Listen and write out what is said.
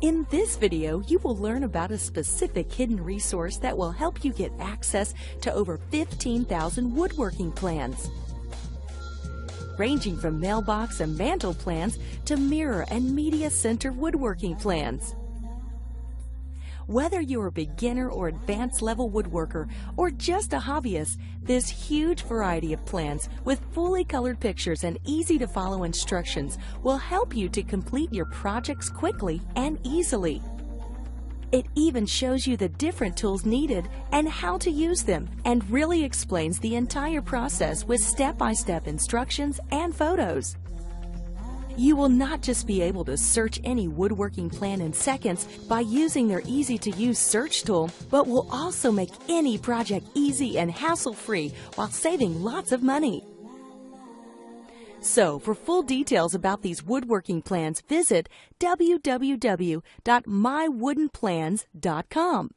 In this video, you will learn about a specific hidden resource that will help you get access to over 15,000 woodworking plans, ranging from mailbox and mantle plans to mirror and media center woodworking plans. Whether you're a beginner or advanced level woodworker or just a hobbyist, this huge variety of plans with fully colored pictures and easy to follow instructions will help you to complete your projects quickly and easily. It even shows you the different tools needed and how to use them, and really explains the entire process with step-by-step instructions and photos. You will not just be able to search any woodworking plan in seconds by using their easy-to-use search tool, but will also make any project easy and hassle-free while saving lots of money. So, for full details about these woodworking plans, visit www.mywoodenplans.com.